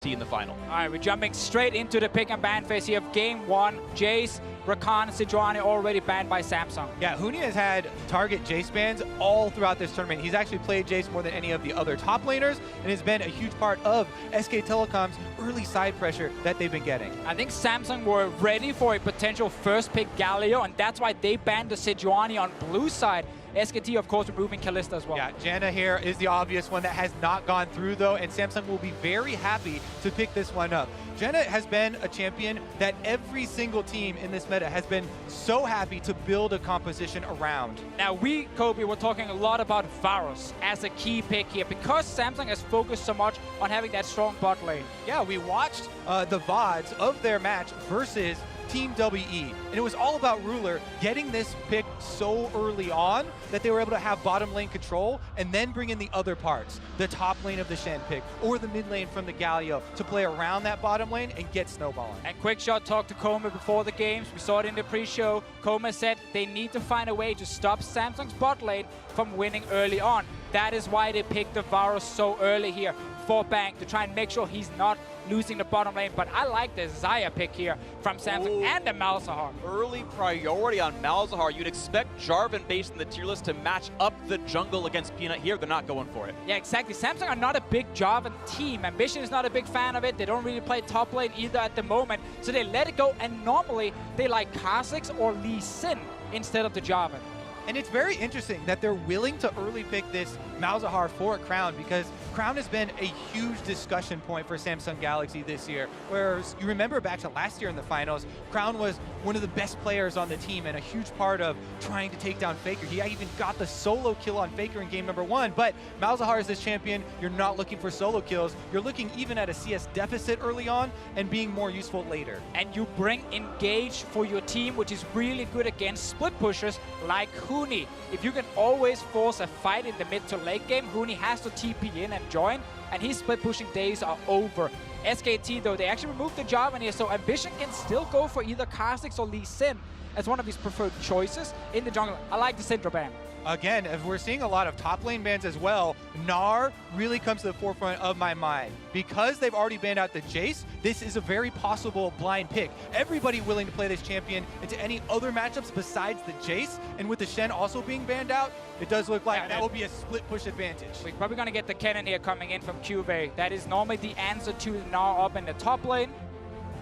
in the final. All right, we're jumping straight into the pick and ban phase here of game one. Jace, Rakan, and Sejuani already banned by Samsung. Yeah, Huni has had target Jace bans all throughout this tournament. He's actually played Jace more than any of the other top laners and has been a huge part of SK Telecom's early side pressure that they've been getting. I think Samsung were ready for a potential first pick Galio, and that's why they banned the Sejuani on blue side. SKT, of course, removing Kalista as well. Yeah, Janna here is the obvious one that has not gone through, though, and Samsung will be very happy to pick this one up. Janna has been a champion that every single team in this meta has been so happy to build a composition around. Now, Kobe, we're talking a lot about Varus as a key pick here because Samsung has focused so much on having that strong bot lane. Yeah, we watched the VODs of their match versus Team WE, and it was all about Ruler getting this pick so early on that they were able to have bottom lane control and then bring in the other parts, the top lane of the Shen pick or the mid lane from the Galio to play around that bottom lane and get snowballing. And Quickshot talked to Koma before the games. We saw it in the pre-show. Koma said they need to find a way to stop Samsung's bot lane from winning early on. That is why they picked the Varus so early here for Bank, to try and make sure he's not losing the bottom lane. But I like the Xayah pick here from Samsung and the Malzahar. Early priority on Malzahar. You'd expect Jarvan based in the tier list to match up the jungle against Peanut here. They're not going for it. Yeah, exactly. Samsung are not a big Jarvan team. Ambition is not a big fan of it. They don't really play top lane either at the moment. So they let it go, and normally they like Kha'Zix or Lee Sin instead of the Jarvan. And it's very interesting that they're willing to early pick this Malzahar for Crown, because Crown has been a huge discussion point for Samsung Galaxy this year. Whereas you remember back to last year in the finals, Crown was one of the best players on the team and a huge part of trying to take down Faker. He even got the solo kill on Faker in game number 1. But Malzahar is this champion. You're not looking for solo kills. You're looking even at a CS deficit early on and being more useful later. And you bring Engage for your team, which is really good against split pushers like Huni. If you can always force a fight in the mid to late game, Huni has to TP in and join, and his split pushing days are over. SKT, though, they actually removed the Jarvan here, so Ambition can still go for either Kha'Zix or Lee Sin as one of his preferred choices in the jungle. I like the Syndra ban. Again, if we're seeing a lot of top lane bans as well, Gnar really comes to the forefront of my mind. Because they've already banned out the Jace, this is a very possible blind pick. Everybody willing to play this champion into any other matchups besides the Jace, and with the Shen also being banned out, it does look like that will be a split push advantage. We're probably going to get the cannon here coming in from Cuvee. That is normally the answer to Gnar up in the top lane.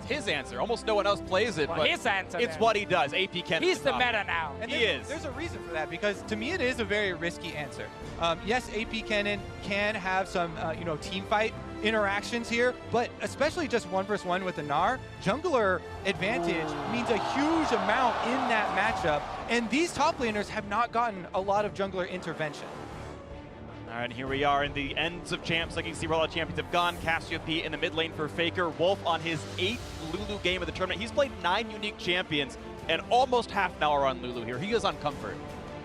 His answer. Almost no one else plays it, Well, but his answer it's then. what he does. AP Ken. He's the meta now. And He is. There's a reason for that, because to me it is a very risky answer. Yes, AP Kennen can have some team fight interactions here, but especially just 1v1 with the Gnar, jungler advantage means a huge amount in that matchup, and these top laners have not gotten a lot of jungler intervention. All right, here we are in the ends of champs. Like you can see where all the champions have gone. Cassiopeia in the mid lane for Faker. Wolf on his 8th Lulu game of the tournament. He's played 9 unique champions and almost half an hour on Lulu here. He is on comfort.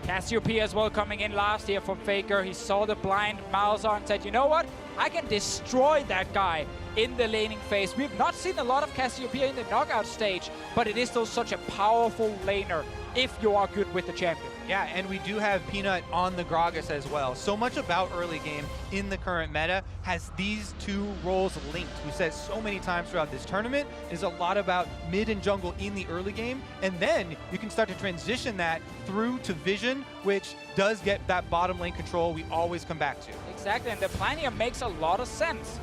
Cassiopeia as well coming in last here from Faker. He saw the blind Malzahar and said, you know what? I can destroy that guy in the laning phase. We've not seen a lot of Cassiopeia in the knockout stage, but it is still such a powerful laner if you are good with the champion. Yeah, and we do have Peanut on the Gragas as well. So much about early game in the current meta has these two roles linked. We've said so many times throughout this tournament is a lot about mid and jungle in the early game, and then you can start to transition that through to Vision, which does get that bottom lane control we always come back to. Exactly, and the plan here makes a lot of sense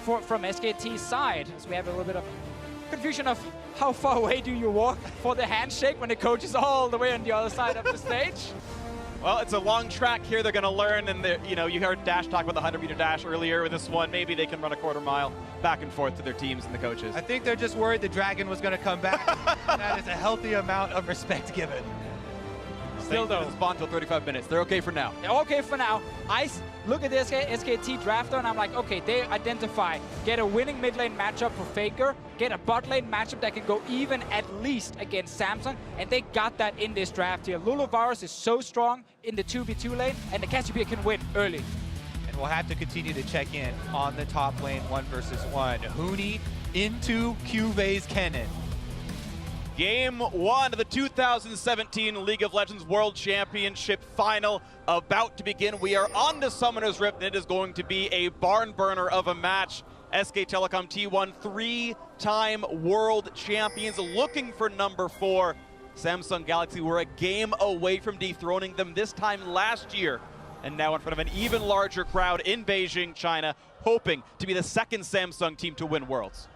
from SKT's side, as we have a little bit of confusion of how far away do you walk for the handshake when the coach is all the way on the other side of the stage. Well, it's a long track here. They're going to learn, and you heard Dash talk about the 100-meter dash earlier with this one. Maybe they can run a quarter mile back and forth to their teams and the coaches. I think they're just worried the dragon was going to come back. That is a healthy amount of respect given. Still though, spawn until 35 minutes. They're okay for now. They're okay for now. I look at the SKT drafter and I'm like, okay, they identify, get a winning mid lane matchup for Faker, get a bot lane matchup that can go even at least against Samsung, and they got that in this draft here. Lulu Varus is so strong in the 2v2 lane, and the Cassiopeia can win early. And we'll have to continue to check in on the top lane 1 versus 1. Huni into Cuve's Kennen. Game 1 of the 2017 League of Legends World Championship Final about to begin. We are on the Summoner's Rift, and it is going to be a barn burner of a match. SK Telecom T1, 3-time world champions, looking for number 4. Samsung Galaxy were a game away from dethroning them this time last year, and now in front of an even larger crowd in Beijing, China, hoping to be the second Samsung team to win Worlds.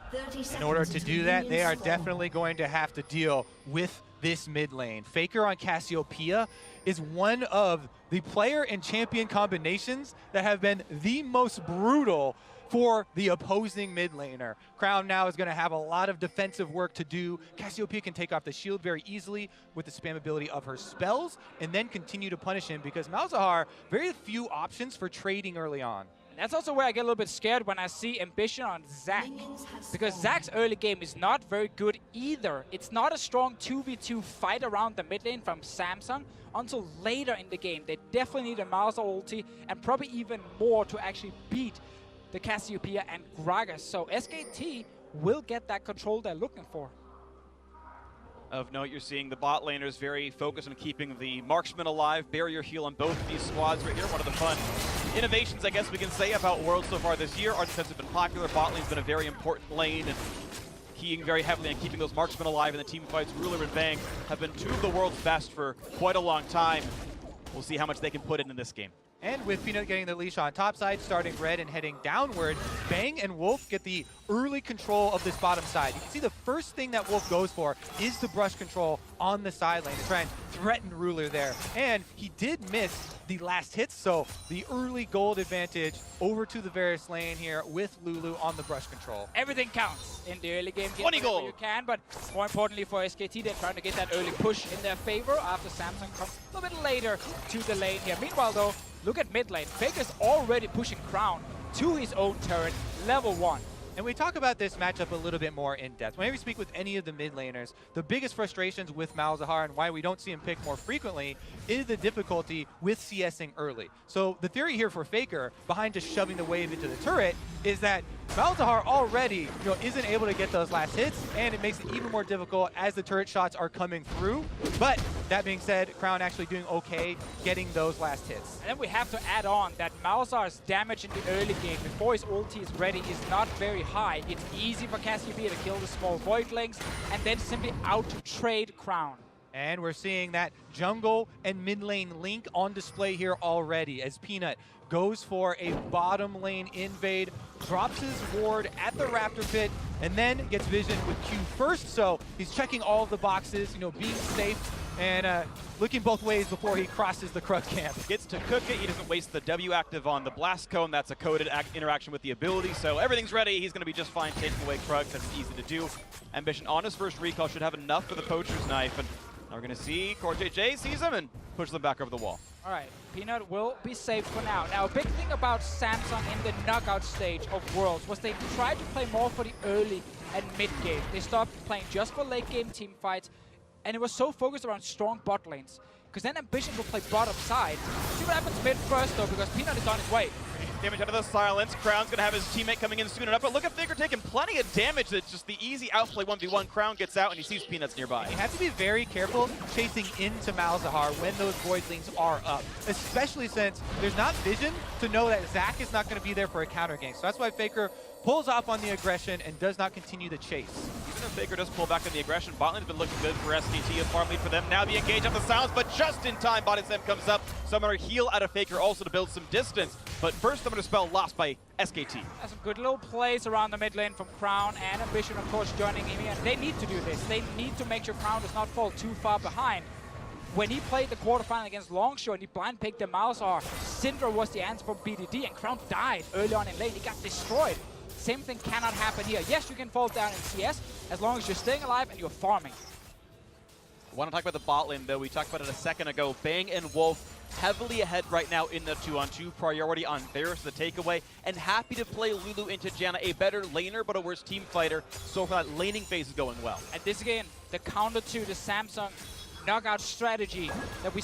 In order to do that, they are definitely going to have to deal with this mid lane. Faker on Cassiopeia is one of the player and champion combinations that have been the most brutal for the opposing mid laner. Crown now is going to have a lot of defensive work to do. Cassiopeia can take off the shield very easily with the spammability of her spells and then continue to punish him because Malzahar, very few options for trading early on. That's also where I get a little bit scared when I see Ambition on Zac, because Zac's early game is not very good either. It's not a strong 2v2 fight around the mid lane from Samsung until later in the game. They definitely need a Malzahar ulti and probably even more to actually beat the Cassiopeia and Gragas. So SKT will get that control they're looking for. Of note, you're seeing the bot laners very focused on keeping the marksman alive, barrier heal on both of these squads right here. One of the fun innovations, I guess we can say, about Worlds so far this year. Our defense has been popular. Bot lane's been a very important lane, and keying very heavily on keeping those marksmen alive in the team fights. Ruler and Bang have been two of the world's best for quite a long time. We'll see how much they can put in this game. And with Peanut getting the leash on top side, starting red and heading downward, Bang and Wolf get the early control of this bottom side. You can see the first thing that Wolf goes for is the brush control on the side lane to try and threaten Ruler there. And he did miss the last hits, so the early gold advantage over to the Varus lane here with Lulu on the brush control. Everything counts in the early game. Get 20 gold. You can, but more importantly for SKT, they're trying to get that early push in their favor after Samsung comes a little bit later to the lane here. Meanwhile, though, look at mid lane. Faker's already pushing Crown to his own turret, level 1. And we talk about this matchup a little bit more in depth. Whenever we speak with any of the mid laners, the biggest frustrations with Malzahar and why we don't see him pick more frequently is the difficulty with CSing early. So the theory here for Faker, behind just shoving the wave into the turret, is that Malzahar already isn't able to get those last hits, and it makes it even more difficult as the turret shots are coming through. But that being said, Crown actually doing okay getting those last hits. And then we have to add on that Malzahar's damage in the early game before his ulti is ready is not very high. It's easy for Cassiopeia to kill the small voidlings and then simply out-trade Crown. And we're seeing that jungle and mid lane link on display here already as Peanut goes for a bottom lane invade, drops his ward at the Raptor pit, and then gets vision with Q first. So he's checking all of the boxes, being safe and looking both ways before he crosses the Krug camp. Gets to cook it. He doesn't waste the W active on the Blast Cone. That's a coded interaction with the ability. So everything's ready. He's going to be just fine taking away Krug. That's easy to do. Ambition on his first recall should have enough for the Poacher's Knife. And now we're going to see CoreJJ sees him and pushes them back over the wall. All right, Peanut will be safe for now. Now, a big thing about Samsung in the knockout stage of Worlds was they tried to play more for the early and mid game. They stopped playing just for late game team fights, and it was so focused around strong bot lanes. Because then Ambition will play bottom side. See what happens mid first, though, because Peanut is on his way. Damage out of the silence. Crown's going to have his teammate coming in soon enough. But look at Faker taking plenty of damage. It's just the easy outplay 1v1. Crown gets out and he sees Peanuts nearby. You have to be very careful chasing into Malzahar when those voidlings are up, especially since there's not vision to know that Zac is not going to be there for a counter gank. So that's why Faker pulls off on the aggression and does not continue the chase. Even if Faker does pull back on the aggression, bot lane's been looking good for SKT. A farm lead for them. Now the engage on the silence, but just in time, bot SM comes up. Summoner heal out of Faker also to build some distance. But first, Summoner spell lost by SKT. That's some good little plays around the mid lane from Crown and Ambition, of course, joining him here. They need to do this. They need to make sure Crown does not fall too far behind. When he played the quarterfinal against Longshore and he blind picked the Malzahar, Syndra was the answer for BDD, and Crown died early on in lane. He got destroyed. Same thing cannot happen here. Yes, you can fall down in CS as long as you're staying alive and you're farming. I want to talk about the bot lane, though. We talked about it a second ago. Bang and Wolf heavily ahead right now in the 2-on-2. Priority on Varus, the takeaway. And happy to play Lulu into Janna, a better laner but a worse team fighter. So far, that laning phase is going well. And this again, the counter to the Samsung knockout strategy that we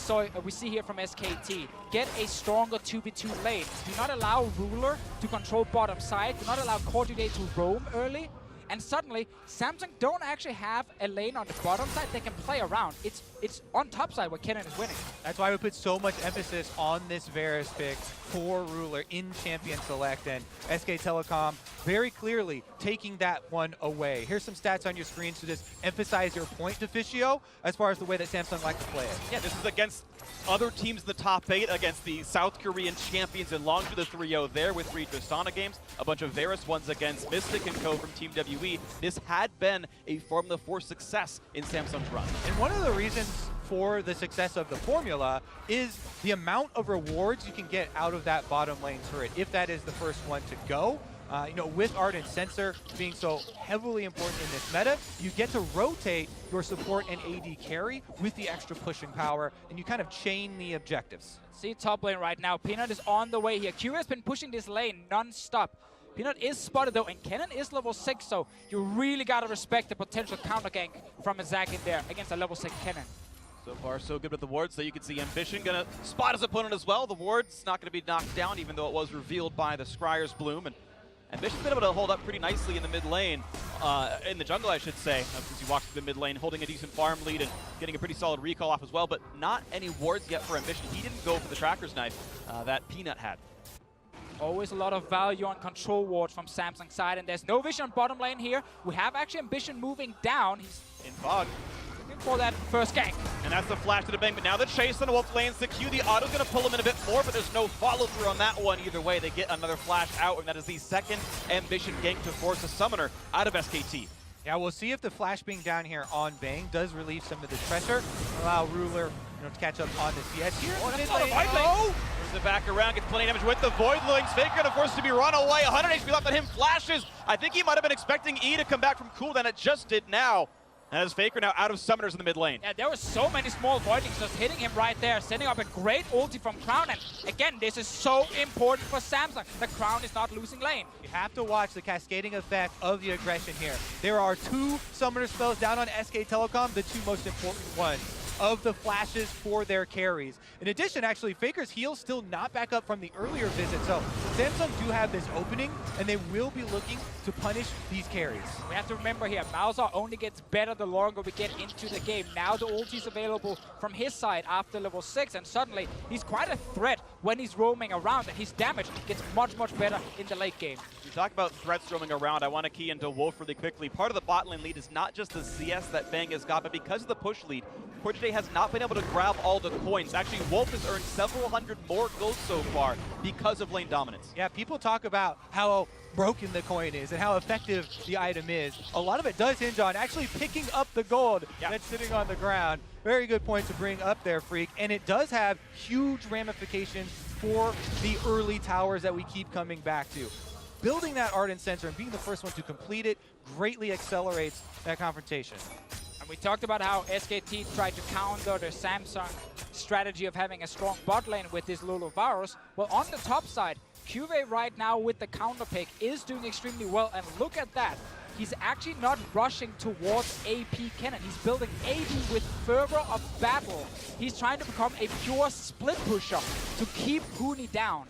see here from SKT. Get a stronger 2v2 lane. Do not allow Ruler to control bottom side. Do not allow CoreJJ to roam early. And suddenly, Samsung don't actually have a lane on the bottom side they can play around. It's it's on top side where Kennen is winning. That's why we put so much emphasis on this Varus pick for Ruler in Champion Select, and SK Telecom very clearly taking that one away. Here's some stats on your screen to just emphasize your point, Deficio, as far as the way that Samsung like to play it. Yeah, this is against other teams in the top 8, against the South Korean champions in Longju, the 3-0 there with 3 Tristana games, a bunch of Varus ones against Mystic and Co. from Team WE. This had been a formula for success in Samsung's run. And one of the reasons for the success of the formula is the amount of rewards you can get out of that bottom lane turret, if that is the first one to go. You know, with Ardent Sensor being so heavily important in this meta, you get to rotate your support and AD carry with the extra pushing power, and you kind of chain the objectives. See top lane right now. Peanut is on the way here. Q has been pushing this lane non-stop. Peanut is spotted though, and Kennen is level 6, so you really gotta respect the potential counter gank from a Zac in there against a level 6 Kennen. So far, so good with the wards. So you can see Ambition gonna spot his opponent as well. The ward's not gonna be knocked down, even though it was revealed by the Scryer's Bloom. And Ambition's been able to hold up pretty nicely in the mid lane, in the jungle, I should say, since he walks through the mid lane, holding a decent farm lead and getting a pretty solid recall off as well. But not any wards yet for Ambition. He didn't go for the Tracker's Knife that Peanut had. Always a lot of value on control ward from Samsung's side, and there's no vision on bottom lane here. We have actually Ambition moving down. He's In fog. looking for that first gank. And that's the flash to the bang, but now the chase on the Wolf lanes the Q. The auto's gonna pull him in a bit more, but there's no follow through on that one either way. They get another flash out, and that is the second Ambition gank to force a summoner out of SKT. Yeah, we'll see if the flash being down here on Bang does relieve some of the pressure, allow Ruler to catch up on the CS here. Oh, that's not a Void Link. There's the back around, gets plenty of damage with the Void Links. Faker gonna force to be run away. 100 HP left on him, flashes. I think he might have been expecting E to come back from cooldown. It just did now. And as Faker now out of summoners in the mid lane. Yeah, there were so many small voidings just hitting him right there, setting up a great ulti from Crown. And again, this is so important for Samsung. The Crown is not losing lane. You have to watch the cascading effect of the aggression here. There are 2 summoner spells down on SK Telecom, the 2 most important ones of the flashes for their carries. In addition, actually, Faker's heal still not back up from the earlier visit, so Samsung do have this opening, and they will be looking to punish these carries. We have to remember here, Malzahar only gets better the longer we get into the game. Now the ulti is available from his side after level 6, and suddenly he's quite a threat when he's roaming around, and his damage gets much, much better in the late game. You talk about threats roaming around. I want to key into Wolf really quickly. Part of the bot lane lead is not just the CS that Bang has got, but because of the push lead, Portage has not been able to grab all the coins. Actually, Wolf has earned several hundred more gold so far because of lane dominance. Yeah, people talk about how broken the coin is and how effective the item is. A lot of it does hinge on actually picking up the gold that's sitting on the ground. Very good point to bring up there, Freak. And it does have huge ramifications for the early towers that we keep coming back to. Building that Ardent Sensor and being the first one to complete it greatly accelerates that confrontation. And we talked about how SKT tried to counter the Samsung strategy of having a strong bot lane with this Lulu Varus. Well, on the top side, Cuvée right now with the counter pick is doing extremely well, and look at that. He's actually not rushing towards AP Kennen. He's building AD with fervor of battle. He's trying to become a pure split pusher to keep Huni down.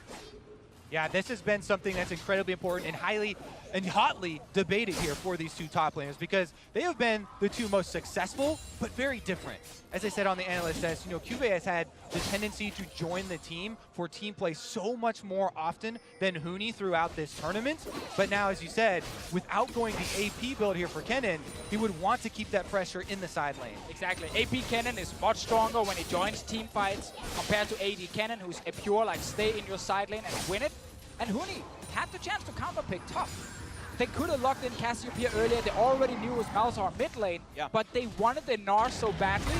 Yeah, this has been something that's incredibly important and highly and hotly debated here for these 2 top laners, because they have been the 2 most successful, but very different. As I said on the analyst test, Cuvée has had the tendency to join the team for team play so much more often than Huni throughout this tournament. But now, as you said, without going the AP build here for Kennen, he would want to keep that pressure in the side lane. Exactly. AP Kennen is much stronger when he joins team fights compared to AD Kennen, who's a pure, like, stay in your side lane and win it. And Huni had the chance to counterpick top. They could have locked in Cassiopeia earlier. They already knew it was Malzahar mid lane, but they wanted the Gnar so badly.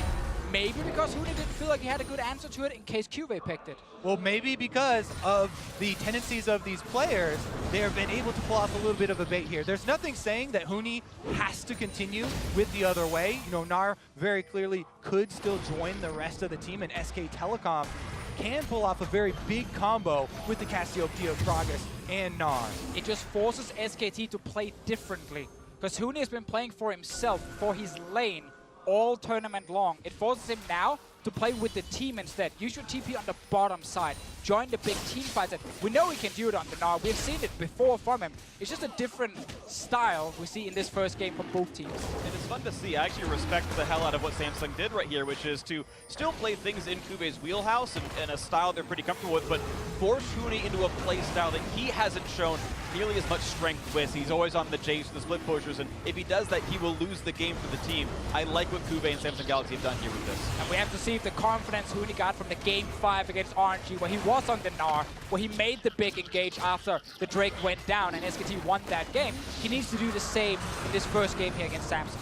Maybe because Huni didn't feel like he had a good answer to it in case Cuvée picked it. Well, maybe because of the tendencies of these players, they have been able to pull off a little bit of a bait here. There's nothing saying that Huni has to continue with the other way. Gnar very clearly could still join the rest of the team, and SK Telecom can pull off a very big combo with the Cassiopeia, Gragas, and Gnar. It just forces SKT to play differently, because Huni has been playing for himself, for his lane, all tournament long. It forces him now to play with the team instead. Use your TP on the bottom side. Join the big team fights. And we know he can do it on the Gnar. We've seen it before from him. It's just a different style we see in this first game from both teams. And it's fun to see. I actually respect the hell out of what Samsung did right here, which is to still play things in Kuve's wheelhouse and a style they're pretty comfortable with, but force Huni into a play style that he hasn't shown nearly as much strength with. He's always on the Jace, the split pushers, and if he does that, he will lose the game for the team. I like what Kuve and Samsung Galaxy have done here with this. And we have to see if the confidence Huni got from the Game 5 against RNG, where he was on the Gnar, where he made the big engage after the Drake went down and SKT won that game. He needs to do the same in this first game here against Samsung.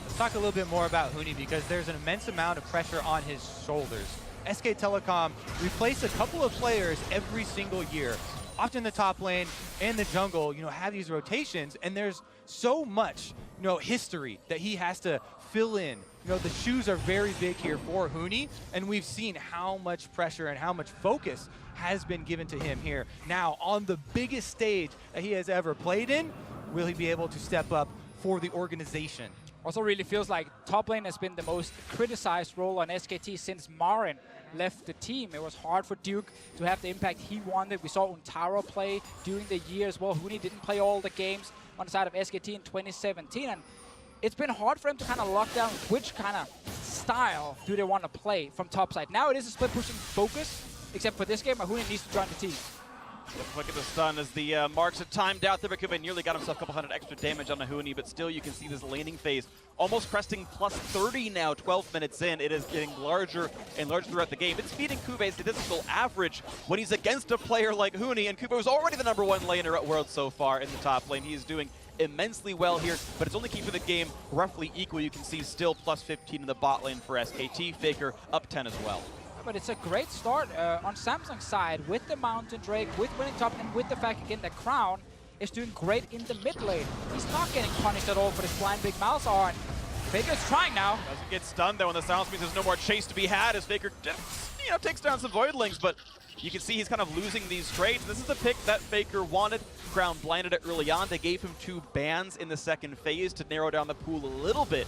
Let's talk a little bit more about Huni because there's an immense amount of pressure on his shoulders. SK Telecom replace a couple of players every single year. Often the top lane and the jungle, have these rotations, and there's so much, history that he has to fill in. The shoes are very big here for Huni, and we've seen how much pressure and how much focus has been given to him here. Now, on the biggest stage that he has ever played in, will he be able to step up for the organization? Also really feels like top lane has been the most criticized role on SKT since Marin left the team. It was hard for Duke to have the impact he wanted. We saw Untaro play during the year as well. Huni didn't play all the games on the side of SKT in 2017, and it's been hard for him to kind of lock down which kind of style do they want to play from top side. Now it is a split pushing focus, except for this game, Huni needs to join the team. Look at the stun as the marks are timed out there, but Kuve nearly got himself a couple hundred extra damage on Huni, but still you can see this laning phase almost cresting plus 30 now, 12 minutes in. It is getting larger and larger throughout the game. It's beating Kuve's statistical average when he's against a player like Huni, and Kuve was already the #1 laner at Worlds so far in the top lane. He is doing immensely well here, but it's only keeping the game roughly equal. You can see still plus 15 in the bot lane for SKT. Faker up 10 as well. But it's a great start on Samsung's side with the Mountain Drake, with winning top, and with the fact again that Crown is doing great in the mid lane. He's not getting punished at all for this blind big Malzahar, and Faker's trying now. Doesn't get stunned though, and the silence means there's no more chase to be had as Faker takes down some Voidlings, but you can see he's kind of losing these trades. This is the pick that Faker wanted. Crown blinded it early on. They gave him 2 bans in the second phase to narrow down the pool a little bit.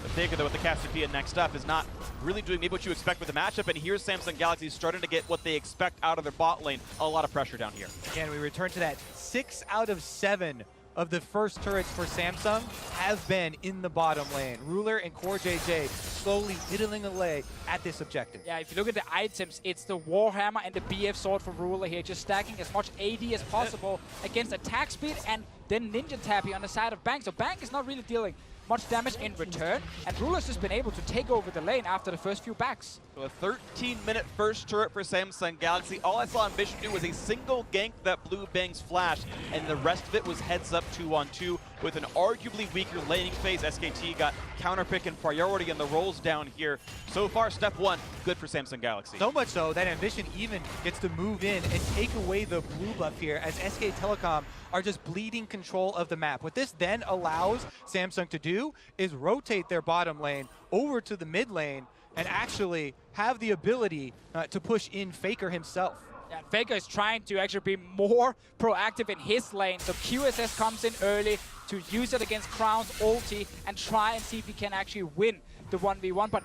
But Faker, though, with the Cassiopeia next up, is not really doing maybe what you expect with the matchup. And here's Samsung Galaxy starting to get what they expect out of their bot lane. A lot of pressure down here. Again, we return to that 6 out of 7 of the first turrets for Samsung have been in the bottom lane. Ruler and Core JJ slowly whittling away at this objective. Yeah, if you look at the items, it's the Warhammer and the BF sword for Ruler here, just stacking as much AD as possible against attack speed and then Ninja Tappy on the side of Bang. So Bang is not really dealing much damage in return, and Ruler's just been able to take over the lane after the first few backs. So a 13-minute first turret for Samsung Galaxy. All I saw Ambition do was a single gank that blew Bang's flash, and the rest of it was heads up 2-on-2 with an arguably weaker laning phase. SKT got counter pick and priority and the rolls down here. So far, step 1, good for Samsung Galaxy. So much so that Ambition even gets to move in and take away the blue buff here as SK Telecom are just bleeding control of the map. What this then allows Samsung to do is rotate their bottom lane over to the mid lane and actually have the ability to push in Faker himself. Yeah, Faker is trying to actually be more proactive in his lane, so QSS comes in early to use it against Crown's ulti and try and see if he can actually win the 1v1. But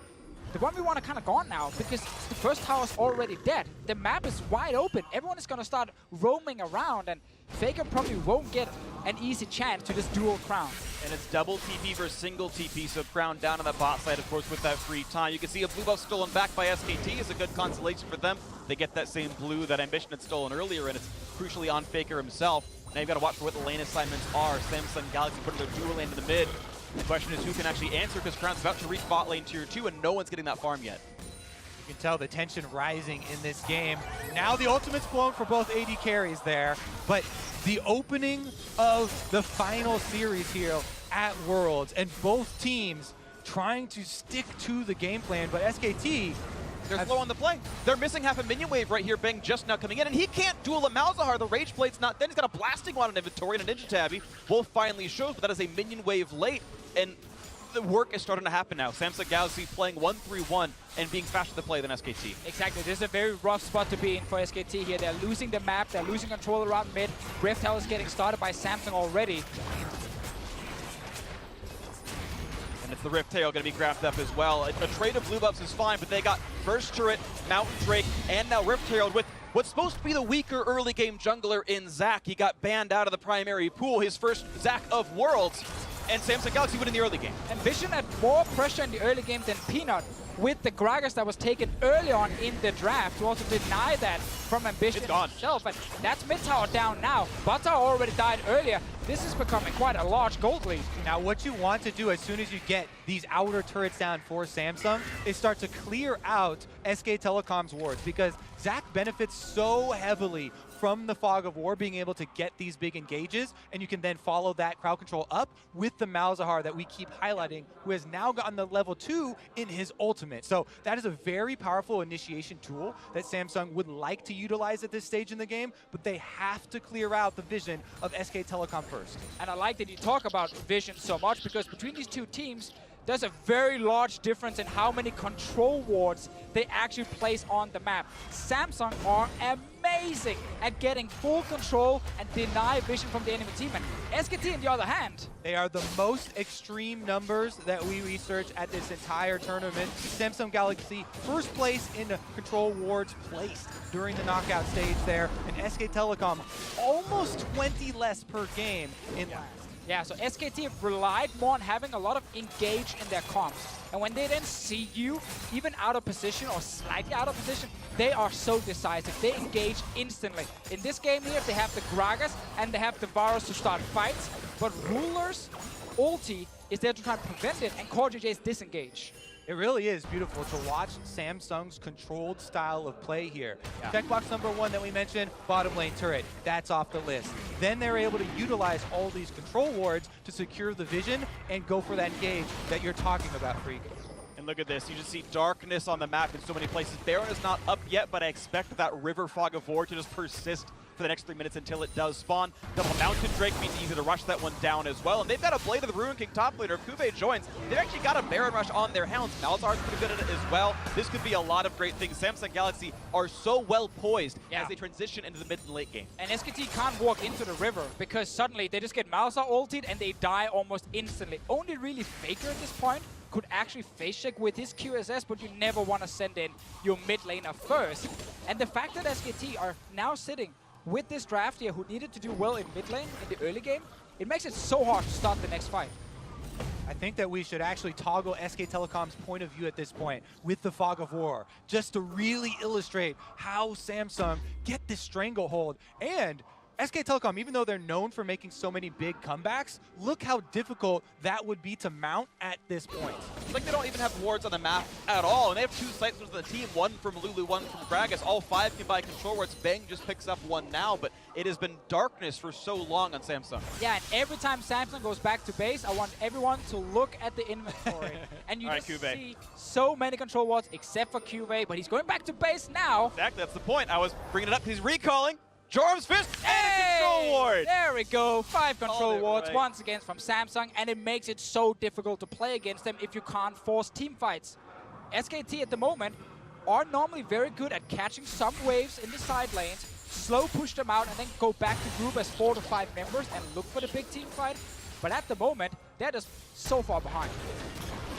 the 1v1 are kind of gone now because the first tower is already dead. The map is wide open. Everyone is going to start roaming around, and Faker probably won't get an easy chance to just duel Crown. And it's double TP versus single TP, so Crown down on the bot side, of course, with that free time. You can see a blue buff stolen back by SKT is a good consolation for them. They get that same blue that Ambition had stolen earlier, and it's crucially on Faker himself. Now you've got to watch for what the lane assignments are. Samsung Galaxy putting their dual lane in the mid. The question is who can actually answer, because Crown's about to reach bot lane tier 2, and no one's getting that farm yet. You can tell the tension rising in this game. Now the ultimate's blown for both AD carries there, but the opening of the final series here at Worlds, and both teams trying to stick to the game plan, but SKT... They're slow on the play. They're missing half a minion wave right here. Bang just now coming in, and he can't duel a Malzahar. The Rage Plate's not dead. He's got a Blasting Wand in inventory and a Ninja Tabby. Wolf finally shows, but that is a minion wave late, and the work is starting to happen now. Samsung Galaxy playing 1-3-1 and being faster to play than SKT. Exactly. This is a very rough spot to be in for SKT here. They're losing the map. They're losing control around mid. Rift Hell is getting started by Samsung already. And it's the Rift Tail going to be grabbed up as well. A trade of blue buffs is fine, but they got first turret, Mountain Drake, and now Rift Herald with what's supposed to be the weaker early game jungler in Zac. He got banned out of the primary pool, his first Zac of Worlds, and Samsung Galaxy win in the early game. And Vision had more pressure in the early game than Peanut, with the Gragas that was taken early on in the draft to also deny that from Ambition himself. And that's mid tower down now. Bot tower already died earlier. This is becoming quite a large gold lead. Now what you want to do as soon as you get these outer turrets down for Samsung is start to clear out SK Telecom's wards, because Zac benefits so heavily from the Fog of War being able to get these big engages, and you can then follow that crowd control up with the Malzahar that we keep highlighting, who has now gotten the level 2 in his ultimate. So that is a very powerful initiation tool that Samsung would like to utilize at this stage in the game, but they have to clear out the vision of SK Telecom first. And I like that you talk about Vision so much, because between these two teams, there's a very large difference in how many control wards they actually place on the map. Samsung are amazing at getting full control and deny vision from the enemy team. And SKT, on the other hand, they are the most extreme numbers that we researched at this entire tournament. Samsung Galaxy first place in the control wards placed during the knockout stage there, and SK Telecom almost 20 less per game in last. Yeah, so SKT relied more on having a lot of engage in their comps. And when they then see you, even out of position or slightly out of position, they are so decisive. They engage instantly. In this game here, they have the Gragas and they have the Varus to start fights. But Ruler's ulti is there to try and prevent it, and Core JJ's disengage. It really is beautiful to watch Samsung's controlled style of play here. Checkbox number 1 that we mentioned, bottom lane turret, that's off the list. Then they're able to utilize all these control wards to secure the vision and go for that engage that you're talking about, Freak. And look at this, you just see darkness on the map in so many places. Baron is not up yet, but I expect that River Fog of War to just persist for the next 3 minutes until it does spawn. Double Mountain Drake means easy to rush that one down as well. And they've got a Blade of the Ruin King top laner. If Kube joins, they've actually got a Baron Rush on their hounds. Malzahar's pretty good at it as well. This could be a lot of great things. Samsung Galaxy are so well poised as they transition into the mid and late game. And SKT can't walk into the river because suddenly they just get Malzahar ulted and they die almost instantly. Only really Faker at this point could actually face check with his QSS, but you never want to send in your mid laner first. And the fact that SKT are now sitting with this draft here, who needed to do well in mid lane in the early game, it makes it so hard to start the next fight. I think that we should actually toggle SK Telecom's point of view at this point with the Fog of War, just to really illustrate how Samsung get this stranglehold. And SK Telecom, even though they're known for making so many big comebacks, look how difficult that would be to mount at this point. It's like they don't even have wards on the map at all, and they have 2 sites within the team, one from Lulu, one from Gragas. All 5 can buy control wards. Bang just picks up one now, but it has been darkness for so long on Samsung. Yeah, and every time Samsung goes back to base, I want everyone to look at the inventory. And you just see so many control wards, except for Cuvee, but he's going back to base now. Exactly, that's the point. I was bringing it up. He's recalling. Jorm's Fist and a control ward! There we go, 5 control wards once again from Samsung, and it makes it so difficult to play against them if you can't force team fights. SKT at the moment are normally very good at catching some waves in the side lanes, slow push them out, and then go back to group as 4 to 5 members and look for the big team fight. But at the moment, they're just so far behind.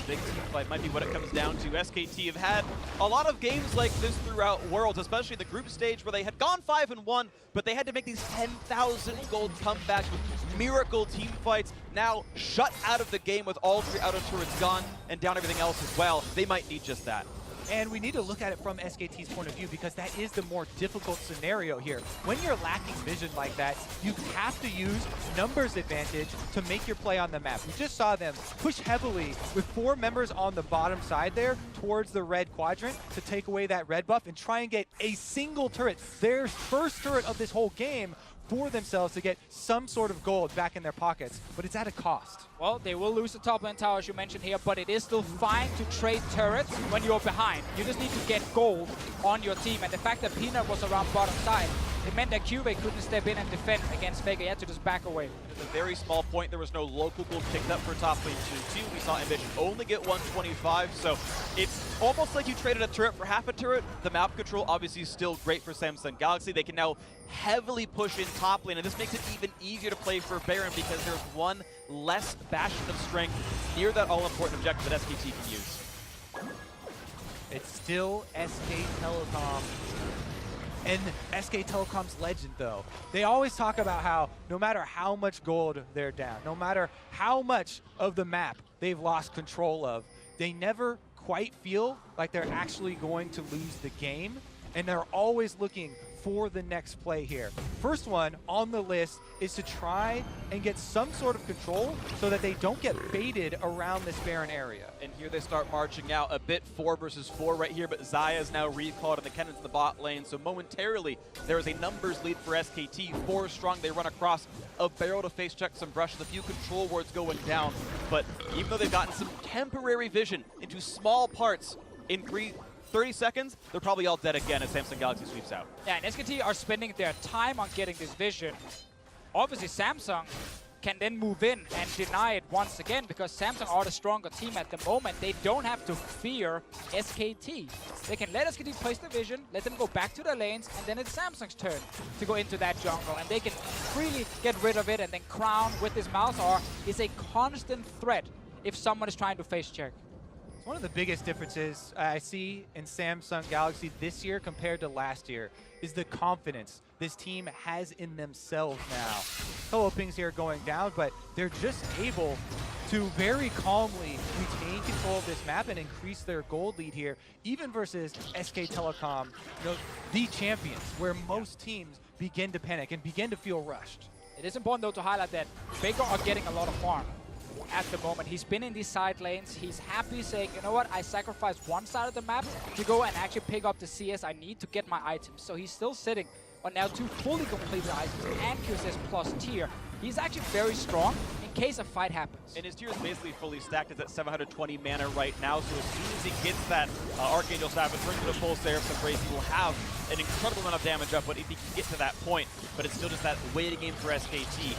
Big team fight might be what it comes down to. SKT have had a lot of games like this throughout Worlds, especially the group stage where they had gone 5-1, but they had to make these 10,000 gold comebacks with miracle team fights. Now shut out of the game with all 3 outer turrets gone and down everything else as well. They might need just that. And we need to look at it from SKT's point of view, because that is the more difficult scenario here. When you're lacking vision like that, you have to use numbers advantage to make your play on the map. We just saw them push heavily with 4 members on the bottom side there towards the red quadrant to take away that red buff and try and get a single turret, their first turret of this whole game, for themselves to get some sort of gold back in their pockets, but it's at a cost. Well, they will lose the top lane tower, as you mentioned here, but it is still fine to trade turrets when you're behind. You just need to get gold on your team, and the fact that Peanut was around bottom side, it meant that Cuvee couldn't step in and defend against Faker. He had to just back away. At a very small point, there was no local gold picked up for top lane 2-2. We saw Ambition only get 125, so it's almost like you traded a turret for half a turret. The map control obviously is still great for Samsung Galaxy. They can now heavily push in top lane, and this makes it even easier to play for Baron because there's one less bastion of strength near that all-important objective that SKT can use. It's still SK Telecom. And SK Telecom's legend, though. They always talk about how no matter how much gold they're down, no matter how much of the map they've lost control of, they never quite feel like they're actually going to lose the game. And they're always looking for the next play here. First one on the list is to try and get some sort of control so that they don't get baited around this Baron area. And here they start marching out a bit 4 versus 4 right here, but Xayah is now recalled and the Cannon's in the bot lane. So momentarily, there is a numbers lead for SKT. 4 strong, they run across a barrel to face check some brushes, a few control wards going down. But even though they've gotten some temporary vision into small parts in 30 seconds, they're probably all dead again as Samsung Galaxy sweeps out. Yeah, and SKT are spending their time on getting this vision. Obviously, Samsung can then move in and deny it once again because Samsung are the stronger team at the moment. They don't have to fear SKT. They can let SKT place the vision, let them go back to their lanes, and then it's Samsung's turn to go into that jungle. And they can freely get rid of it, and then Crown with his Malzahar is a constant threat if someone is trying to face check. One of the biggest differences I see in Samsung Galaxy this year compared to last year is the confidence this team has in themselves now. Solo pings here going down, but they're just able to very calmly retain control of this map and increase their gold lead here, even versus SK Telecom, the champions, where most teams begin to panic and begin to feel rushed. It is important, though, to highlight that Faker are getting a lot of farm at the moment. He's been in these side lanes. He's happy saying, you know what, I sacrificed one side of the map to go and actually pick up the CS I need to get my items. So he's still sitting on now 2 fully completed items and QSS plus tier. He's actually very strong in case a fight happens. And his tier is basically fully stacked. It's at 720 mana right now, so as soon as he gets that Archangel Staff and turns into full Seraph's Embrace, he will have an incredible amount of damage up, but if he can get to that point, but it's still just that waiting game for SKT.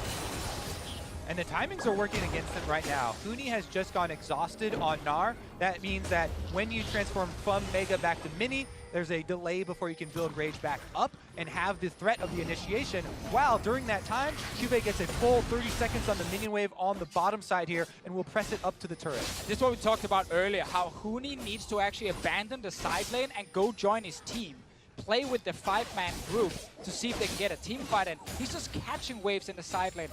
And the timings are working against them right now. Huni has just gone exhausted on Gnar. That means that when you transform from Mega back to Mini, there's a delay before you can build Rage back up and have the threat of the initiation. While during that time, Cube gets a full 30 seconds on the minion wave on the bottom side here and will press it up to the turret. This is what we talked about earlier, how Huni needs to actually abandon the side lane and go join his team. Play with the 5-man group to see if they can get a team fight, and he's just catching waves in the side lane.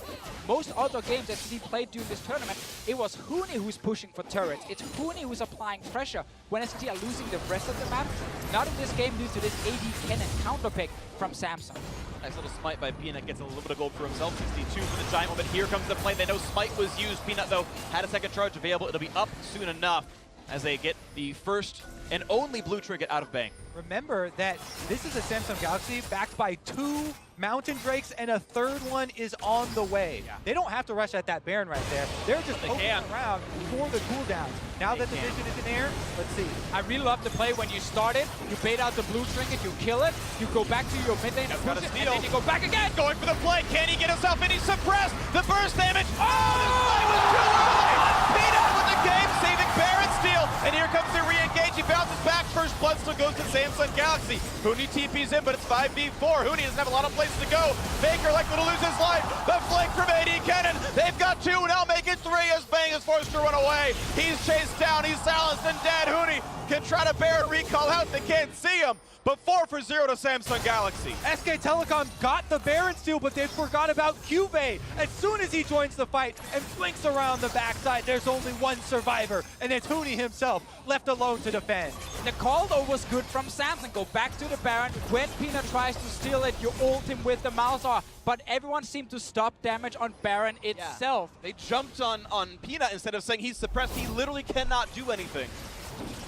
Most other games that he played during this tournament, it was Huni who's pushing for turrets. It's Huni who's applying pressure when SKT are losing the rest of the map. Not in this game due to this AD Cannon counter pick from Samsung. Nice little smite by Peanut, gets a little bit of gold for himself. 62 for the Giant Moment. Here comes the play. They know smite was used. Peanut, though, had a second charge available. It'll be up soon enough as they get the first and only blue trinket out of Bang. Remember that this is a Samsung Galaxy backed by 2 Mountain Drakes, and a 3rd one is on the way. Yeah. They don't have to rush at that Baron right there. They're just poking around for the cooldowns. Now that the vision is in air, let's see. I really love the play when you start it, you bait out the blue trinket, you kill it, you go back to your mid lane, Got push a it, steal. and then you go back again! Going for the play. Can he get himself in? He's suppressed. The burst damage. Oh, the play was too early. Peanut with the game-saving Baron steal. And here comes the re-engage. He bounces back. First blood still goes to Samsung Galaxy. Huni TP's in, but it's 5v4. Huni doesn't have a lot of places to go. Faker likely to lose his life. The flank from AD Cannon. They've got 2, now make it 3 as Bang is forced to run away. He's chased down. He's silenced and dead. Huni can try to Baron recall out. They can't see him. But 4 for 0 to Samsung Galaxy. SK Telecom got the Baron steal, but they forgot about Cube. As soon as he joins the fight and flinks around the backside, there's only one survivor, and it's Huni himself, left alone to defend. The call, though, was good from Samsung. Go back to the Baron. When Peanut tries to steal it, you ult him with the Malzahar. But everyone seemed to stop damage on Baron itself. They jumped on Peanut instead of saying he's suppressed. He literally cannot do anything.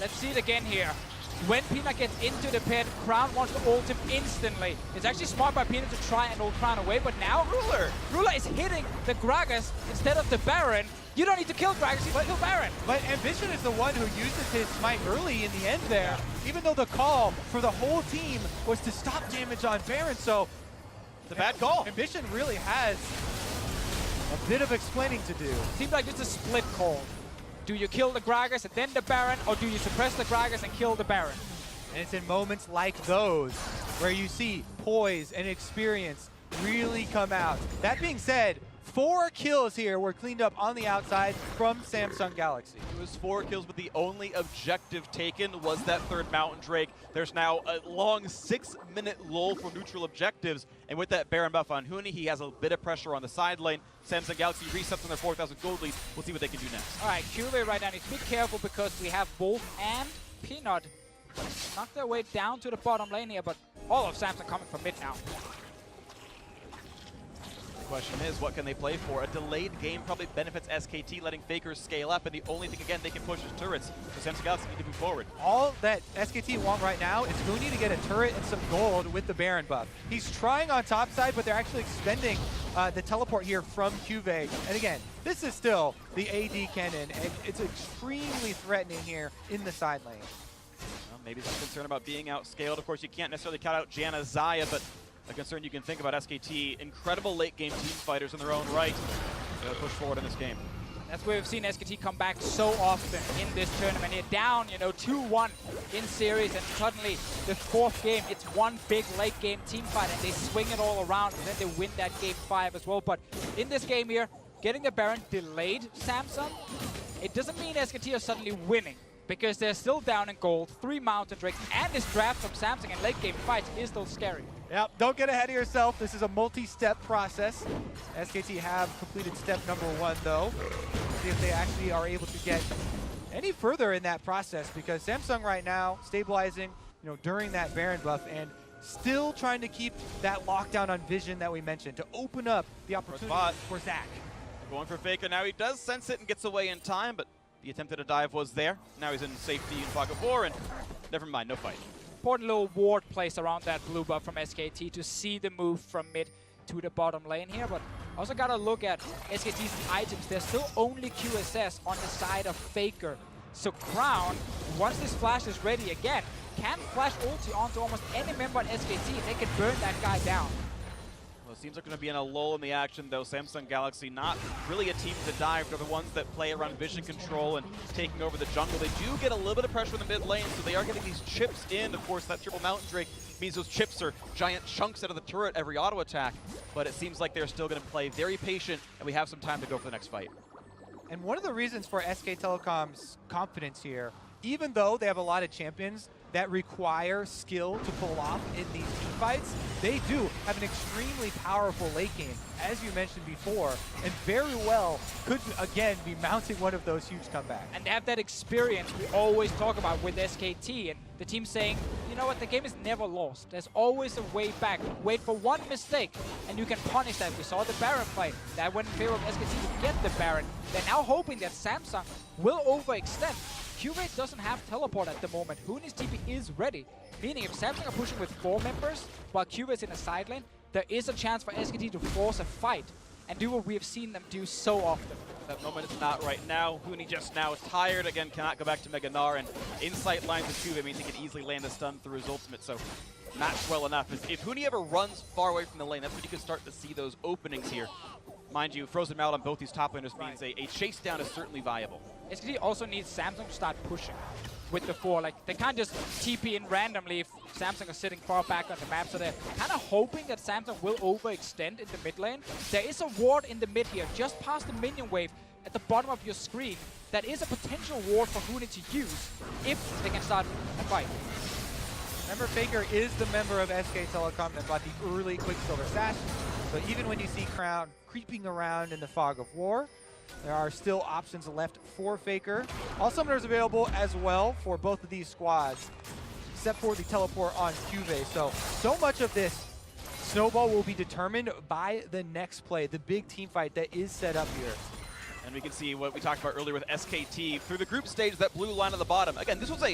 Let's see it again here. When Peanut gets into the pit, Crown wants to ult him instantly. It's actually smart by Peanut to try and ult Crown away, but now Ruler is hitting the Gragas instead of the Baron. You don't need to kill Gragas, you can kill Baron. But Ambition is the one who uses his smite early in the end there, even though the call for the whole team was to stop damage on Baron, so it's a bad call. Ambition really has a bit of explaining to do. Seems like it's a split call. Do you kill the Gragas and then the Baron, or do you suppress the Gragas and kill the Baron? And it's in moments like those where you see poise and experience really come out. That being said, 4 kills here were cleaned up on the outside from Samsung Galaxy. It was 4 kills, but the only objective taken was that third Mountain Drake. There's now a long 6-minute lull for neutral objectives, and with that Baron buff on Huni, he has a bit of pressure on the side lane. Samsung Galaxy resets on their 4,000 gold lead. We'll see what they can do next. All right, Cuvee right now needs to be careful because we have Wolf and Peanut knock their way down to the bottom lane here, but all of Samsung coming from mid now. The question is, what can they play for? A delayed game probably benefits SKT, letting Faker scale up, and the only thing, again, they can push is turrets. So Samsung Galaxy need to move forward. All that SKT want right now is Huni to get a turret and some gold with the Baron buff. He's trying on top side, but they're actually expending the teleport here from Cuvee. And again, this is still the AD cannon, and it's extremely threatening here in the side lane. Well, maybe some concern about being outscaled. Of course, you can't necessarily count out Janna Xayah, but a concern you can think about SKT, incredible late game team fighters in their own right. They'll push forward in this game. That's where we've seen SKT come back so often in this tournament. They're down, 2-1 in series, and suddenly the 4th game, it's one big late game team fight, and they swing it all around, and then they win that game 5 as well. But in this game here, getting the Baron delayed Samsung, it doesn't mean SKT are suddenly winning, because they're still down in gold, 3 Mountain Drakes, and this draft from Samsung in late game fights is still scary. Yep, don't get ahead of yourself. This is a multi-step process. SKT have completed step number 1, though. See if they actually are able to get any further in that process, because Samsung right now stabilizing, during that Baron buff and still trying to keep that lockdown on vision that we mentioned to open up the opportunity for Zach. Going for Faker now. He does sense it and gets away in time, but the attempt at a dive was there. Now he's in safety in Fog of War, and never mind, no fight. Important little ward placed around that blue buff from SKT to see the move from mid to the bottom lane here, but also gotta look at SKT's items. There's still only QSS on the side of Faker. So Crown, once this flash is ready again, can flash ulti onto almost any member on SKT and they can burn that guy down. Well, it seems like we're going to be in a lull in the action, though. Samsung Galaxy not really a team to dive. They're the ones that play around vision control and taking over the jungle. They do get a little bit of pressure in the mid lane, so they are getting these chips in. Of course, that triple Mountain Drake means those chips are giant chunks out of the turret every auto attack, but it seems like they're still going to play very patient, and we have some time to go for the next fight. And one of the reasons for SK Telecom's confidence here, even though they have a lot of champions that require skill to pull off in these team fights, they do have an extremely powerful late game, as you mentioned before, and very well could, again, be mounting one of those huge comebacks. And they have that experience we always talk about with SKT, and the team saying, you know what, the game is never lost. There's always a way back. Wait for one mistake, and you can punish that. We saw the Baron play. That went in favor of SKT to get the Baron. They're now hoping that Samsung will overextend. Cuvee doesn't have teleport at the moment. Huni's TP is ready, meaning if Samsung are pushing with 4 members while Cuvee is in a side lane, there is a chance for SKT to force a fight and do what we have seen them do so often. That moment is not right now. Huni just now is tired, again, cannot go back to Mega Gnar, and insight lines with Cuvee means he can easily land the stun through his ultimate, so matched well enough. If Huni ever runs far away from the lane, that's when you can start to see those openings here. Mind you, Frozen Mallet on both these top laners means a chase down is certainly viable. SKT also needs Samsung to start pushing with the 4. Like, they can't just TP in randomly if Samsung are sitting far back on the map, so they're kind of hoping that Samsung will overextend in the mid lane. There is a ward in the mid here, just past the minion wave at the bottom of your screen. That is a potential ward for Huni to use if they can start a fight. Remember, Faker is the member of SK Telecom that bought the early Quicksilver Sash, so even when you see Crown creeping around in the Fog of War, there are still options left for Faker. All summoners available as well for both of these squads, except for the teleport on Cuvee. So much of this snowball will be determined by the next play, the big team fight that is set up here. And we can see what we talked about earlier with SKT. Through the group stage, that blue line at the bottom. Again, this was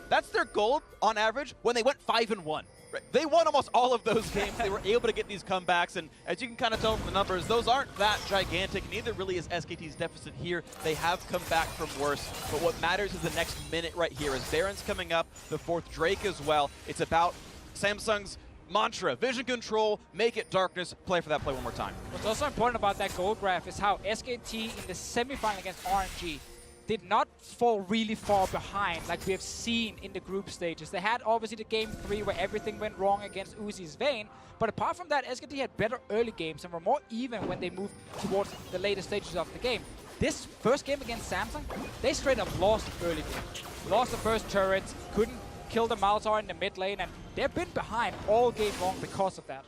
that's their goal on average when they went 5-1. Right. They won almost all of those games. They were able to get these comebacks, and as you can kind of tell from the numbers, those aren't that gigantic. Neither really is SKT's deficit here. They have come back from worse, but what matters is the next minute right here. As Baron's coming up, the 4th Drake as well. It's about Samsung's mantra, vision control, make it darkness, play for that play one more time. What's also important about that gold graph is how SKT in the semifinal against RNG did not fall really far behind like we have seen in the group stages. They had obviously the game 3 where everything went wrong against Uzi's Vayne, but apart from that, SKT had better early games and were more even when they moved towards the later stages of the game. This first game against Samsung, they straight up lost early game. Lost the first turrets, couldn't kill the Malzahar in the mid lane, and they've been behind all game long because of that.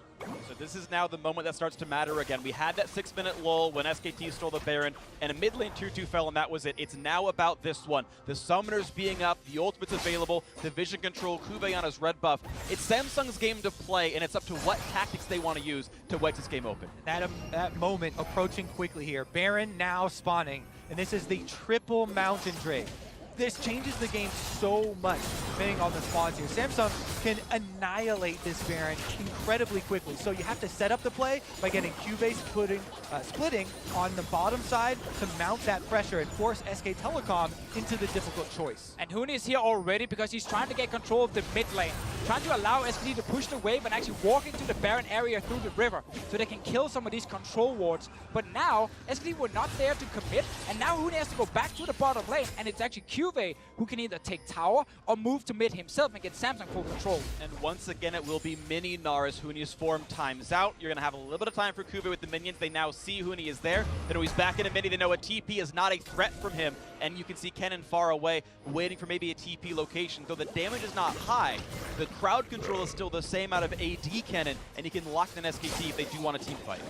So this is now the moment that starts to matter again. We had that 6-minute lull when SKT stole the Baron, and a mid lane tier 2 fell, and that was it. It's now about this one. The summoners being up, the ultimates available, the vision control, Kube on his red buff. It's Samsung's game to play, and it's up to what tactics they want to use to wedge this game open. That moment approaching quickly here. Baron now spawning, and this is the triple Mountain Drake. This changes the game so much depending on the spawns here. Samsung can annihilate this Baron incredibly quickly. So you have to set up the play by getting Q-base splitting on the bottom side to mount that pressure and force SK Telecom into the difficult choice. And Huni is here already because he's trying to get control of the mid lane, trying to allow SKT to push the wave and actually walk into the Baron area through the river so they can kill some of these control wards. But now, SKT were not there to commit, and now Huni has to go back to the bottom lane, and it's actually Q who can either take tower or move to mid himself and get Samsung full control. And once again, it will be mini Nars. Huni's form times out. You're going to have a little bit of time for Kube with the minions. They now see Huni is there. They know he's back in a mini. They know a TP is not a threat from him. And you can see Kennen far away, waiting for maybe a TP location. Though the damage is not high, the crowd control is still the same out of AD Kennen, and he can lock in SKT if they do want a team fight.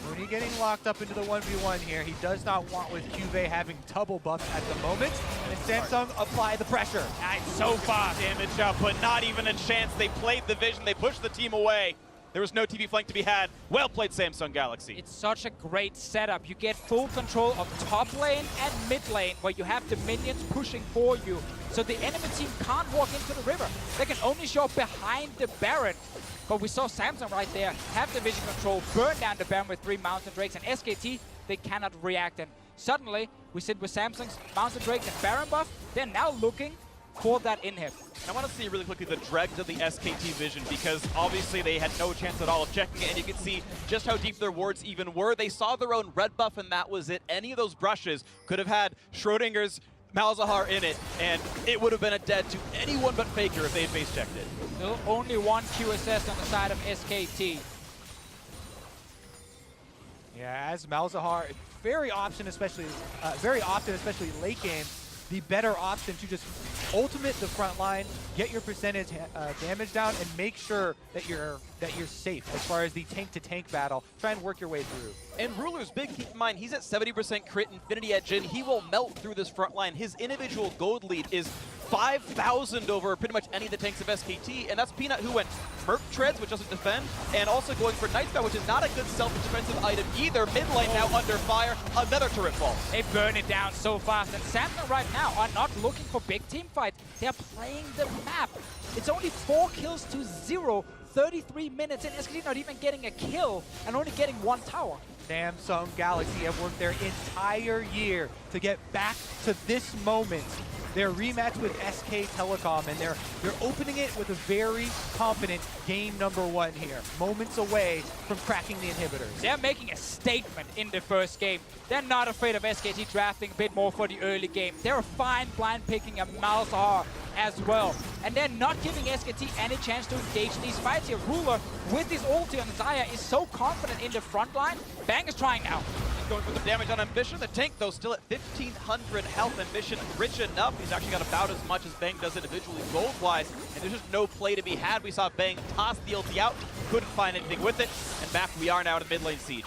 Huni getting locked up into the 1v1 here. He does not want with Cuvée having double buffs at the moment. And Samsung apply the pressure. Nice, so fast. Damage up, but not even a chance. They played the vision. They pushed the team away. There was no TP flank to be had. Well played, Samsung Galaxy. It's such a great setup. You get full control of top lane and mid lane where you have the minions pushing for you. So the enemy team can't walk into the river. They can only show up behind the Baron. But we saw Samsung right there have the vision control, burn down the Baron with 3 Mountain Drakes, and SKT, they cannot react. And suddenly, we sit with Samsung's Mountain Drake and Baron buff. They're now looking for that inhib. I want to see really quickly the dregs of the SKT vision, because obviously they had no chance at all of checking it, and you can see just how deep their wards even were. They saw their own red buff, and that was it. Any of those brushes could have had Schrodinger's Malzahar in it, and it would have been a dead to anyone but Faker if they had face checked it. Still only one QSS on the side of SKT. Yeah, as Malzahar, very often, especially late game, the better option to just ultimate the front line, get your percentage damage down, and make sure that you're safe as far as the tank-to-tank battle. Try and work your way through. And Ruler's big, keep in mind, he's at 70% crit Infinity Edge, and he will melt through this front line. His individual gold lead is 5,000 over pretty much any of the tanks of SKT, and that's Peanut, who went Merc Treads, which doesn't defend, and also going for Nightspell, which is not a good self-defensive item either. Mid lane now under fire, another turret falls. They burn it down so fast, and Samsung right now are not looking for big team fights. They're playing the map. It's only 4 kills to 0, 33 minutes, and SKT not even getting a kill, and only getting 1 tower. Samsung Galaxy have worked their entire year to get back to this moment. Their rematch with SK Telecom, and they're opening it with a very confident game number 1 here. Moments away from cracking the inhibitors. They're making a statement in the first game. They're not afraid of SKT drafting a bit more for the early game. They're fine blind picking a Malzahar as well. And they're not giving SKT any chance to engage these fights here. Ruler, with his ulti on Xayah, is so confident in the front line. Bang is trying now. Going for the damage on Ambition. The tank, though, still at 1,500 health. Ambition rich enough. He's actually got about as much as Bang does individually gold-wise, and there's just no play to be had. We saw Bang toss the ulti out, couldn't find anything with it, and back we are now in mid lane siege.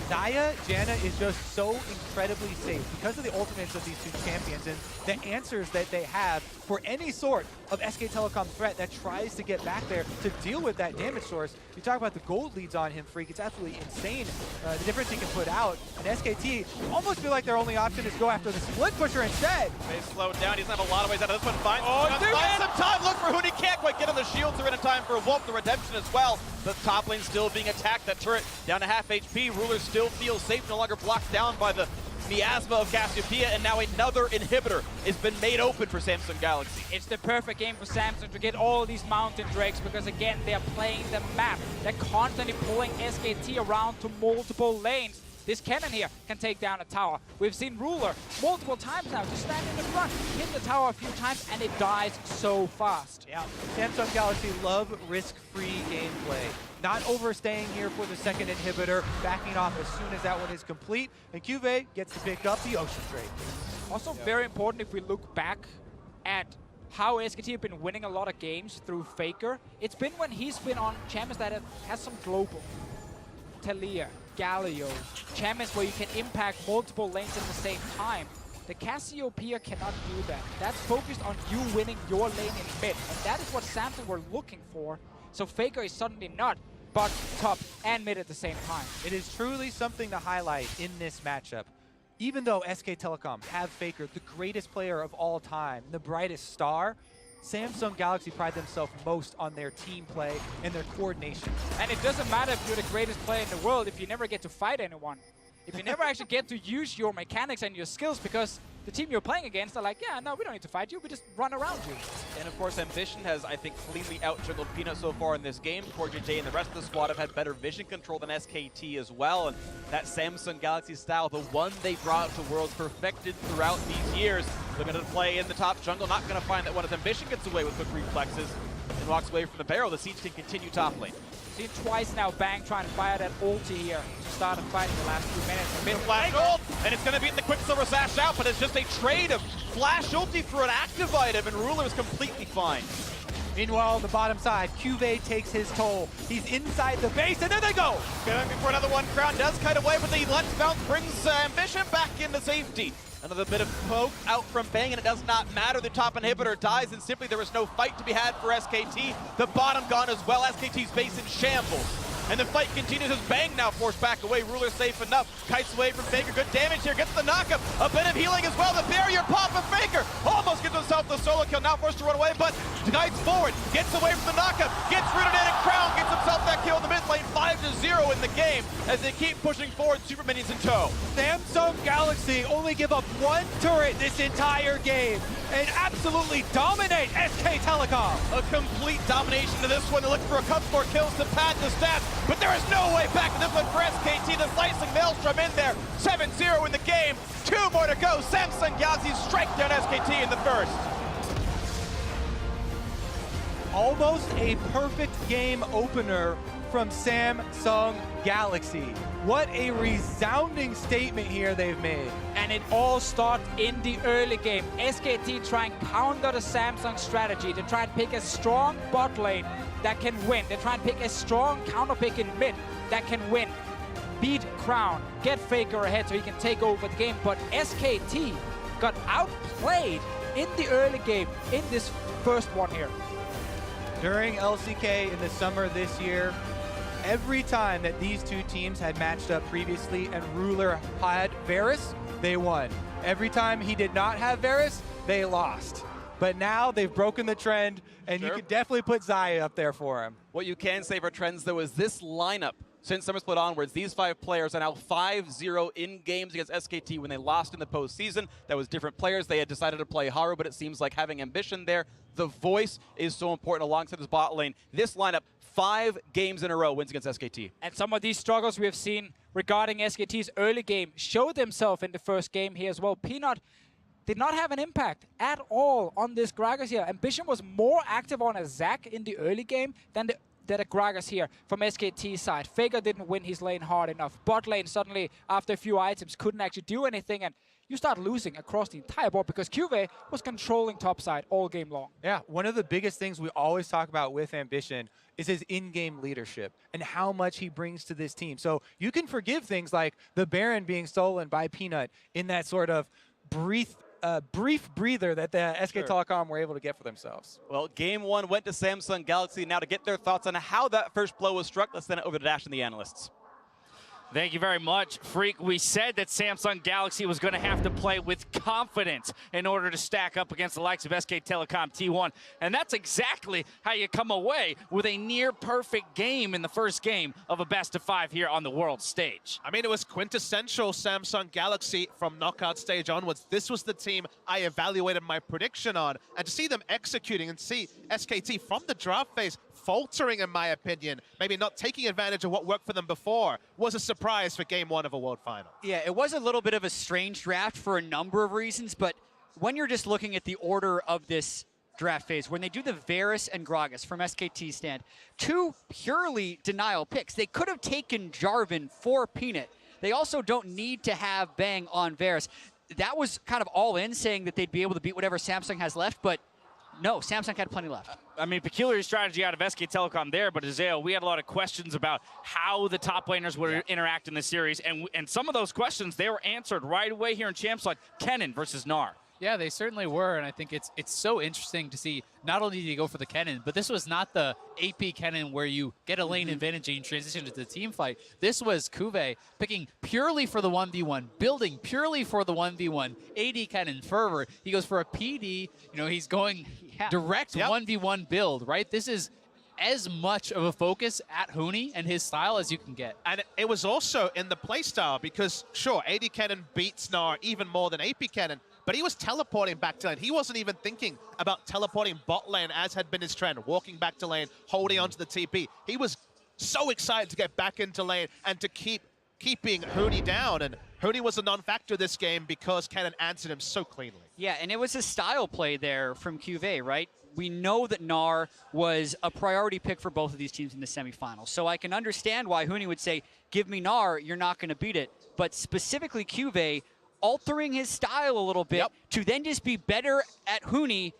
Xayah, Janna is just so incredibly safe because of the ultimates of these two champions and the answers that they have for any sort of SK Telecom threat that tries to get back there to deal with that damage source. You talk about the gold leads on him, Freak. It's absolutely insane, the difference he can put out. And SKT almost feel like their only option is go after the split pusher instead. They slowed down. He doesn't have a lot of ways out of this one. Finds some time. Look for Huni. Can't quite get on the shields. Are in time for Wolf, the redemption as well. The top lane still being attacked. That turret down to half HP. Ruler still feels safe. No longer blocked down by the miasma of Cassiopeia, and now another inhibitor has been made open for Samsung Galaxy. It's the perfect game for Samsung to get all these Mountain Drakes because, again, they're playing the map. They're constantly pulling SKT around to multiple lanes. This cannon here can take down a tower. We've seen Ruler multiple times now just stand in the front, hit the tower a few times, and it dies so fast. Yeah, Samsung Galaxy love risk-free gameplay. Not overstaying here for the second inhibitor, backing off as soon as that one is complete, and Cuvée gets to pick up the Ocean Drake. Also very important if we look back at how SKT have been winning a lot of games through Faker. It's been when he's been on champions that has some global. Talia, Galio, champions where you can impact multiple lanes at the same time. The Cassiopeia cannot do that. That's focused on you winning your lane in mid, and that is what Samsung were looking for. So Faker is suddenly not bot, top, and mid at the same time. It is truly something to highlight in this matchup. Even though SK Telecom have Faker, the greatest player of all time, the brightest star, Samsung Galaxy pride themselves most on their team play and their coordination. And it doesn't matter if you're the greatest player in the world if you never get to fight anyone. If you never actually get to use your mechanics and your skills, because the team you're playing against are like, yeah, no, we don't need to fight you, we just run around you. And of course, Ambition has, I think, cleanly out-juggled Peanut so far in this game. J and the rest of the squad have had better vision control than SKT as well. And that Samsung Galaxy style, the one they brought to Worlds, perfected throughout these years. They're going to play in the top jungle, not going to find that one as Ambition gets away with quick reflexes and walks away from the barrel. The Siege can continue top lane. Seen twice now Bang trying to fire that ulti here to start a fight in the last few minutes. Mid flash ult, and it's going to beat the Quicksilver Sash out, but it's just a trade of flash ulti for an active item, and Ruler is completely fine. Meanwhile, on the bottom side, Cuvée takes his toll. He's inside the base, and there they go! Going for another one. Crown does kite away, but the Let's Bounce brings Ambition back into safety. Another bit of poke out from Bang, and it does not matter. The top inhibitor dies, and simply there is no fight to be had for SKT. The bottom gone as well. SKT's base in shambles. And the fight continues as Bang now forced back away. Ruler safe enough. Kites away from Faker. Good damage here. Gets the knockup. A bit of healing as well. The barrier pop of Faker. Almost gets himself the solo kill. Now forced to run away, but kites forward. Gets away from the knockup. Gets rooted in, and Crown gets himself that kill in the mid lane. 5-0 in the game as they keep pushing forward. Super minions in tow. Samsung Galaxy only give up one turret this entire game and absolutely dominate SK Telecom. A complete domination to this one. They look for a couple more kills to pad the stats, but there is no way back in this one for SKT. The slicing Maelstrom in there. 7-0 in the game. 2 more to go. Samsung Galaxy strike down SKT in the first. Almost a perfect game opener from Samsung Galaxy. What a resounding statement here they've made. And it all starts in the early game. SKT try and counter the Samsung strategy. They try and pick a strong bot lane that can win. They try and pick a strong counter pick in mid that can win. Beat Crown, get Faker ahead so he can take over the game. But SKT got outplayed in the early game in this first one here. During LCK in the summer this year, every time that these two teams had matched up previously and Ruler had Varus, they won. Every time he did not have Varus, they lost. But now they've broken the trend, and you could definitely put Xayah up there for him. What you can say for trends, though, is this lineup, since Summer Split onwards, these 5 players are now 5-0 in games against SKT when they lost in the postseason. That was different players. They had decided to play Haru, but it seems like having Ambition there, the voice is so important alongside his bot lane. This lineup, 5 games in a row wins against SKT. And some of these struggles we have seen regarding SKT's early game showed themselves in the first game here as well. Peanut did not have an impact at all on this Gragas here. Ambition was more active on a Zac in the early game than the Gragas here from SKT's side. Faker didn't win his lane hard enough. Bot lane suddenly, after a few items, couldn't actually do anything, and you start losing across the entire board because Cuvée was controlling top side all game long. Yeah, one of the biggest things we always talk about with Ambition is his in-game leadership and how much he brings to this team. So you can forgive things like the Baron being stolen by Peanut in that sort of brief breather that the SK Telecom were able to get for themselves. Well, game 1 went to Samsung Galaxy. Now to get their thoughts on how that first blow was struck, let's send it over to Dash and the analysts. Thank you very much, Freak. We said that Samsung Galaxy was going to have to play with confidence in order to stack up against the likes of SK Telecom T1. And that's exactly how you come away with a near-perfect game in the first game of a best-of-5 here on the world stage. I mean, it was quintessential Samsung Galaxy from knockout stage onwards. This was the team I evaluated my prediction on. And to see them executing and see SKT from the draft phase faltering, in my opinion, maybe not taking advantage of what worked for them before, was a surprise for game 1 of a World Final. Yeah, it was a little bit of a strange draft for a number of reasons, but when you're just looking at the order of this draft phase, when they do the Varus and Gragas from SKT stand, 2 purely denial picks. They could have taken Jarvan for Peanut. They also don't need to have Bang on Varus. That was kind of all in, saying that they'd be able to beat whatever Samsung has left, but no, Samsung had plenty left. I mean, peculiar strategy out of SK Telecom there, but Azeo, we had a lot of questions about how the top laners would interact in the series, and some of those questions, they were answered right away here in Champs, like Kennen versus Gnar. Yeah, they certainly were, and I think it's so interesting to see. Not only did he go for the Kennen, but this was not the AP Kennen where you get a lane advantage and you transition to the team fight. This was Kuve picking purely for the 1v1, building purely for the 1v1. AD Kennen, Fervor, he goes for a PD. You know, he's going direct 1v1 build, right? This is as much of a focus at Huni and his style as you can get. And it was also in the playstyle because, sure, AD Kennen beats Gnar even more than AP Kennen, but he was teleporting back to lane. He wasn't even thinking about teleporting bot lane as had been his trend, walking back to lane, holding onto the TP. He was so excited to get back into lane and to keeping Huni down. And Huni was a non-factor this game because Kennen answered him so cleanly. Yeah, and it was a style play there from QV, right? We know that Gnar was a priority pick for both of these teams in the semifinals. So I can understand why Huni would say, give me Gnar, you're not going to beat it. But specifically QV, altering his style a little bit to then just be better at Huni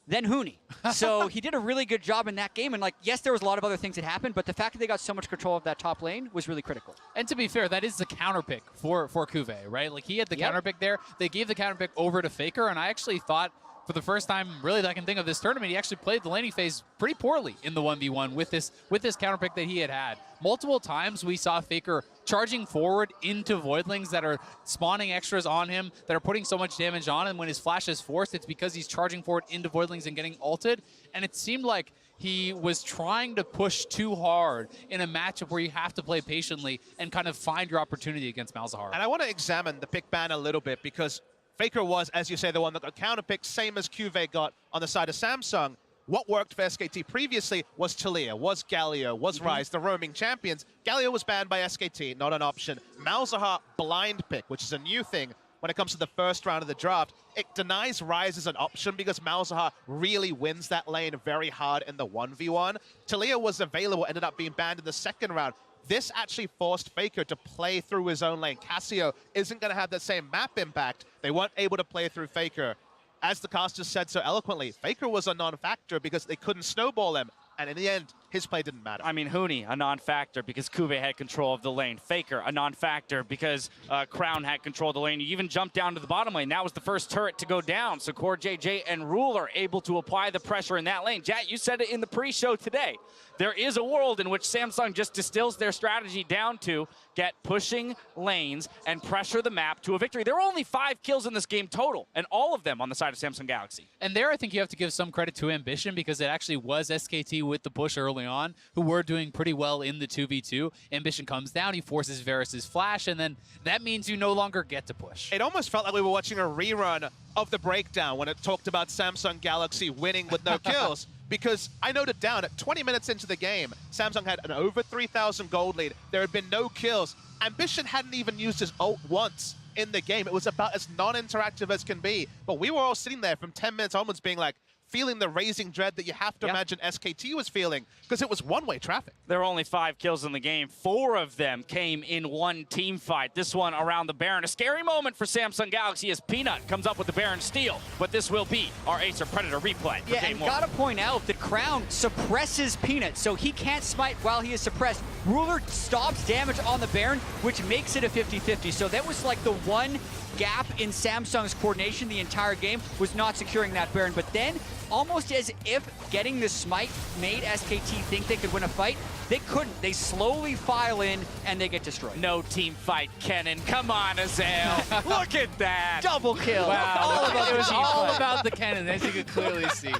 than Huni. So he did a really good job in that game. And, like, yes, there was a lot of other things that happened, but the fact that they got so much control of that top lane was really critical. And to be fair, that is the counter pick for Kuve, right? Like, he had the counter pick there. They gave the counter pick over to Faker, and I actually thought for the first time really that I can think of this tournament, he actually played the laning phase pretty poorly in the 1v1 with this counter pick that he had. Multiple times we saw Faker charging forward into Voidlings that are spawning extras on him, that are putting so much damage on him. When his flash is forced, it's because he's charging forward into Voidlings and getting ulted. And it seemed like he was trying to push too hard in a matchup where you have to play patiently and kind of find your opportunity against Malzahar. And I want to examine the pick ban a little bit because Faker was, as you say, the one that got counterpicked, same as QV got on the side of Samsung. What worked for SKT previously was Talia, was Galio, was Ryze, the roaming champions. Galio was banned by SKT, not an option. Malzahar blind pick, which is a new thing when it comes to the first round of the draft. It denies Ryze as an option because Malzahar really wins that lane very hard in the 1v1. Talia was available, ended up being banned in the second round. This actually forced Faker to play through his own lane. Cassio isn't going to have that same map impact. They weren't able to play through Faker. As the casters said so eloquently, Faker was a non-factor because they couldn't snowball him. And in the end, his play didn't matter. I mean, Huni, a non-factor because Kuve had control of the lane. Faker, a non-factor because Crown had control of the lane. You even jumped down to the bottom lane. That was the first turret to go down. So Core JJ and Ruler able to apply the pressure in that lane. Jat, you said it in the pre-show today. There is a world in which Samsung just distills their strategy down to get pushing lanes and pressure the map to a victory. There were only 5 kills in this game total, and all of them on the side of Samsung Galaxy. And there I think you have to give some credit to Ambition because it actually was SKT with the push early on who were doing pretty well in the 2v2. Ambition comes down, he forces Varus's flash, and then that means you no longer get to push. It almost felt like we were watching a rerun of the breakdown when it talked about Samsung Galaxy winning with no kills. Because I noted down at 20 minutes into the game, Samsung had an over 3,000 gold lead. There had been no kills. Ambition hadn't even used his ult once in the game. It was about as non-interactive as can be. But we were all sitting there from 10 minutes onwards being like, feeling the raising dread that you have to imagine SKT was feeling because it was one-way traffic. There were only 5 kills in the game. 4 of them came in one team fight. This one around the Baron. A scary moment for Samsung Galaxy as Peanut comes up with the Baron steal. But this will be our Acer Predator replay for Yeah, game and 1. gotta point out that Crown suppresses Peanut, so he can't smite while he is suppressed. Ruler stops damage on the Baron, which makes it a 50-50. So that was like the one gap in Samsung's coordination the entire game was not securing that Baron. But then, almost as if getting the smite made SKT think they could win a fight, they couldn't. They slowly file in and they get destroyed. No team fight, Kennen. Come on, Azael. Look at that. Double kill. Wow, it was all about the Kennen, as you can clearly see.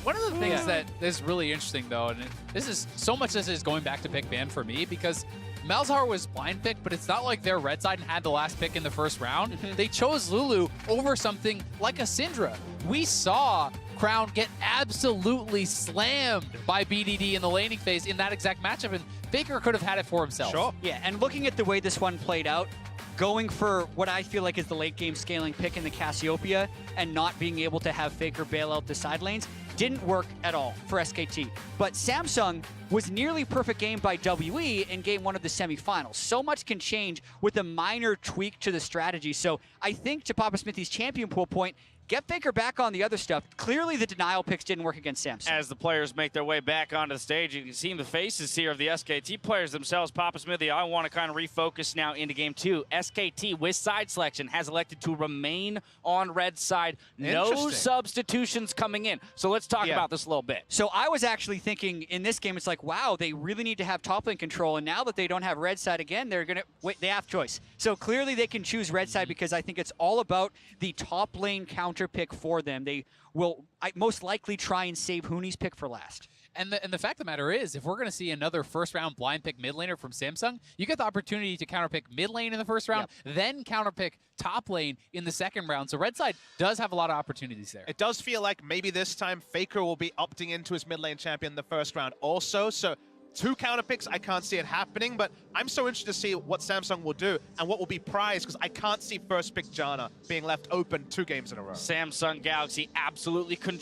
One of the things that is really interesting, though, and this is so much this is going back to pick ban for me, because Malzahar was blind picked, but it's not like their red side had the last pick in the first round. They chose Lulu over something like a Syndra. We saw Crown get absolutely slammed by BDD in the laning phase in that exact matchup, and Faker could have had it for himself. Sure. Yeah, and looking at the way this one played out, going for what I feel like is the late game scaling pick in the Cassiopeia and not being able to have Faker bail out the side lanes didn't work at all for SKT. But Samsung was nearly perfect game by WE in game 1 of the semifinals. So much can change with a minor tweak to the strategy. So I think to Papa Smithy's champion pool point, get Faker back on the other stuff. Clearly the denial picks didn't work against Samsung. As the players make their way back onto the stage, you can see the faces here of the SKT players themselves. Papa Smithy, I want to kind of refocus now into game 2. SKT, with side selection, has elected to remain on red side. No substitutions coming in. So let's talk about this a little bit. So I was actually thinking in this game, it's like, wow, they really need to have top lane control. And now that they don't have red side again, they're going to wait. They have choice. So clearly they can choose red side because I think it's all about the top lane counter pick for them. They will most likely try and save Hooney's pick for last. And the fact of the matter is, if we're going to see another first-round blind pick mid laner from Samsung, you get the opportunity to counterpick mid lane in the first round, then counterpick top lane in the second round. So red side does have a lot of opportunities there. It does feel like maybe this time Faker will be opting into his mid lane champion in the first round also. So 2 counter picks, I can't see it happening, but I'm so interested to see what Samsung will do and what will be prized, because I can't see first pick Janna being left open 2 games in a row. Samsung Galaxy absolutely control